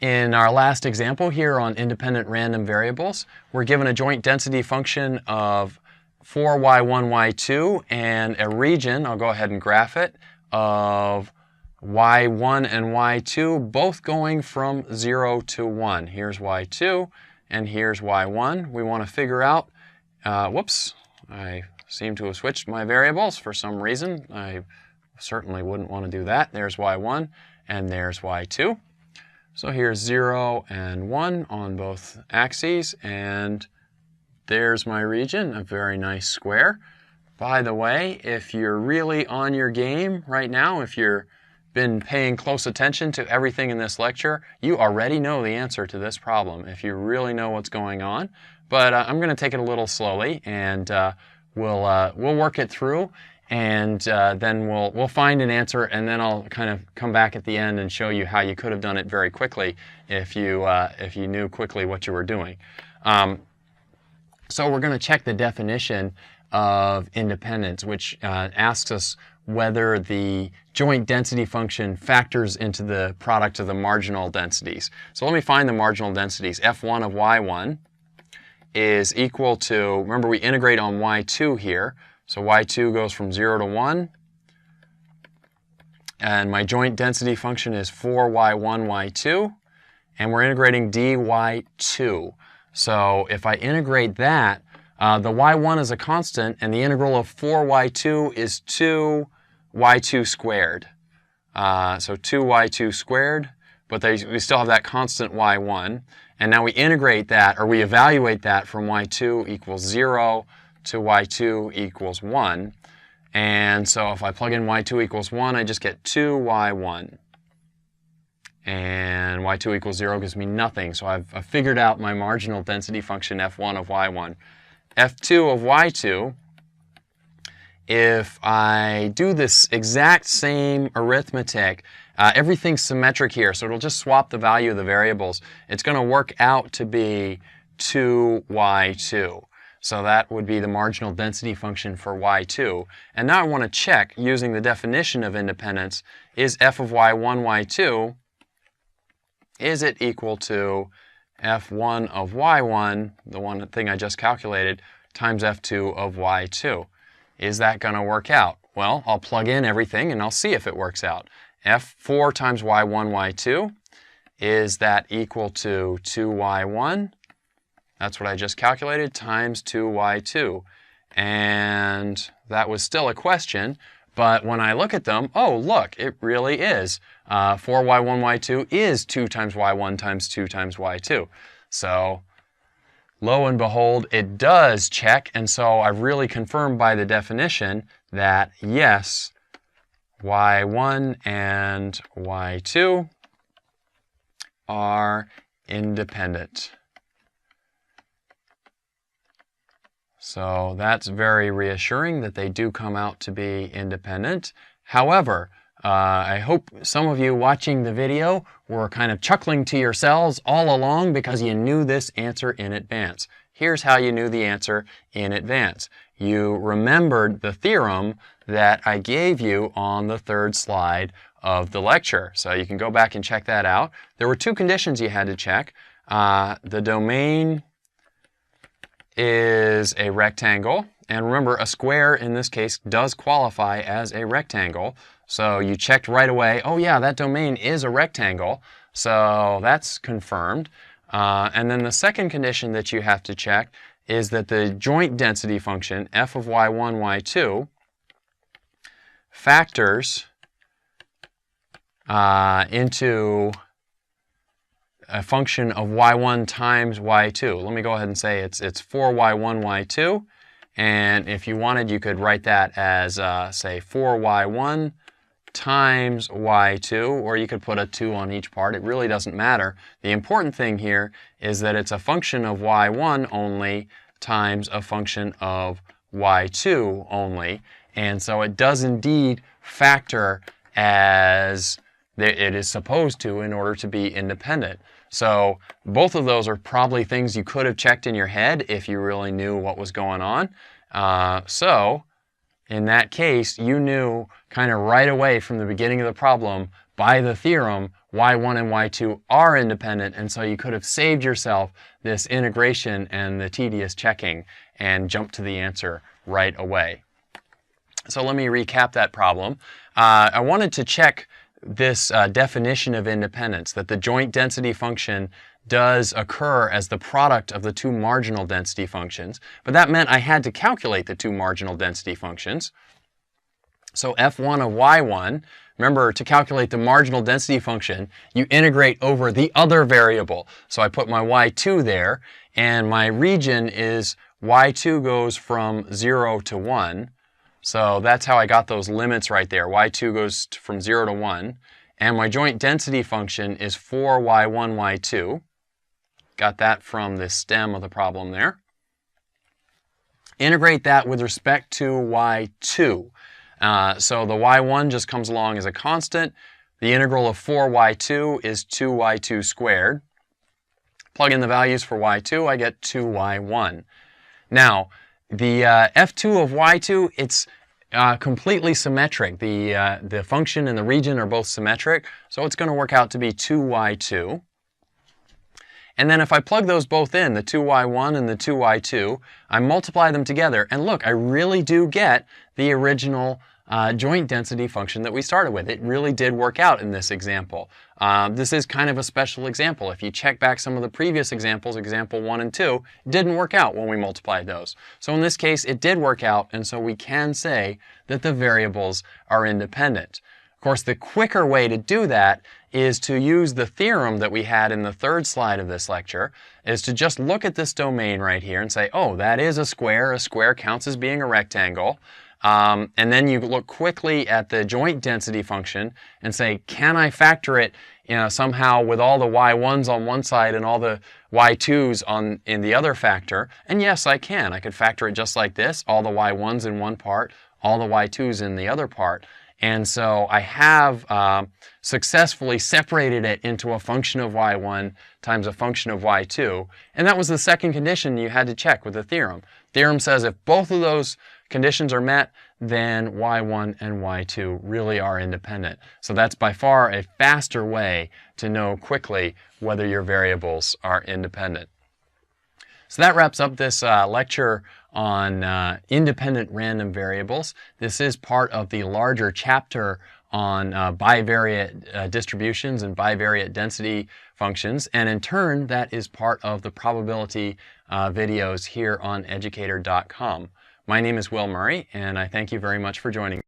In our last example here on independent random variables, we're given a joint density function of 4y1, y2 and a region, I'll go ahead and graph it, of y1 and y2 both going from 0 to 1. Here's y2 and here's y1. We want to figure out, whoops, I seem to have switched my variables for some reason. I certainly wouldn't want to do that. There's y1 and there's y2. So here's 0 and 1 on both axes, and there's my region, a very nice square. By the way, if you're really on your game right now, if you've been paying close attention to everything in this lecture, you already know the answer to this problem, if you really know what's going on. But I'm going to take it a little slowly, and we'll work it through. And then we'll find an answer, and then I'll kind of come back at the end and show you how you could have done it very quickly if you knew quickly what you were doing. So we're going to check the definition of independence, which asks us whether the joint density function factors into the product of the marginal densities. So let me find the marginal densities. f1 of y1 is equal to, remember we integrate on y2 here, so y2 goes from 0 to 1, and my joint density function is 4y1, y2, and we're integrating dy2. So if I integrate that, the y1 is a constant, and the integral of 4y2 is 2y2 squared. So 2y2 squared, but we still have that constant y1. And now we integrate that, or we evaluate that from y2 equals 0 to y2 equals 1. And so if I plug in y2 equals 1, I just get 2y1. And y2 equals 0 gives me nothing. So I've figured out my marginal density function f1 of y1. f2 of y2, if I do this exact same arithmetic, everything's symmetric here, so it'll just swap the value of the variables. It's going to work out to be 2y2. So that would be the marginal density function for y2. And now I want to check, using the definition of independence, is f of y1, y2, is it equal to f1 of y1, the one thing I just calculated, times f2 of y2? Is that going to work out? Well, I'll plug in everything and I'll see if it works out. f4 times y1, y2, is that equal to 2y1? That's what I just calculated, times 2y2. And that was still a question, but when I look at them, oh, look, it really is. 4y1, y2 is 2 times y1 times 2 times y2. So lo and behold, it does check, and so I've really confirmed by the definition that, yes, y1 and y2 are independent. So that's very reassuring that they do come out to be independent. However, I hope some of you watching the video were kind of chuckling to yourselves all along because you knew this answer in advance. Here's how you knew the answer in advance. You remembered the theorem that I gave you on the third slide of the lecture. So you can go back and check that out. There were two conditions you had to check. The domain is a rectangle, and remember, a square in this case does qualify as a rectangle. So you checked right away, oh yeah, that domain is a rectangle, so that's confirmed. And then the second condition that you have to check is that the joint density function, f of y1, y2, factors into a function of y1 times y2. Let me go ahead and say it's 4y1, y2. And if you wanted, you could write that as, say, 4y1 times y2, or you could put a 2 on each part. It really doesn't matter. The important thing here is that it's a function of y1 only times a function of y2 only. And so it does indeed factor as it is supposed to in order to be independent. So both of those are probably things you could have checked in your head if you really knew what was going on. So in that case, you knew kind of right away from the beginning of the problem by the theorem y1 and y2 are independent, and so you could have saved yourself this integration and the tedious checking and jumped to the answer right away. So let me recap that problem. I wanted to check this definition of independence, that the joint density function does occur as the product of the two marginal density functions, but that meant I had to calculate the two marginal density functions. So f1 of y1, remember, to calculate the marginal density function, you integrate over the other variable. So I put my y2 there, and my region is y2 goes from 0 to 1. So that's how I got those limits right there. y2 goes from 0 to 1. And my joint density function is 4y1, y2. Got that from the stem of the problem there. Integrate that with respect to y2. So the y1 just comes along as a constant. The integral of 4y2 is 2y2 squared. Plug in the values for y2, I get 2y1. Now, the f2 of y2, it's completely symmetric. The function and the region are both symmetric, so it's going to work out to be 2y2. And then if I plug those both in, the 2y1 and the 2y2, I multiply them together, and look, I really do get the original joint density function that we started with. It really did work out in this example. This is kind of a special example. If you check back some of the previous examples, example 1 and 2, it didn't work out when we multiplied those. So in this case, it did work out, and so we can say that the variables are independent. Of course, the quicker way to do that is to use the theorem that we had in the third slide of this lecture, is to just look at this domain right here and say, oh, that is a square. A square counts as being a rectangle. And then you look quickly at the joint density function and say, can I factor it somehow with all the y1s on one side and all the y2s in the other factor? And yes, I can. I could factor it just like this, all the y1s in one part, all the y2s in the other part. And so I have successfully separated it into a function of y1 times a function of y2. And that was the second condition you had to check with the theorem. Theorem says if both of those conditions are met, then y1 and y2 really are independent. So that's by far a faster way to know quickly whether your variables are independent. So that wraps up this lecture on independent random variables. This is part of the larger chapter on bivariate distributions and bivariate density functions, and in turn that is part of the probability videos here on Educator.com. My name is Will Murray, and I thank you very much for joining me.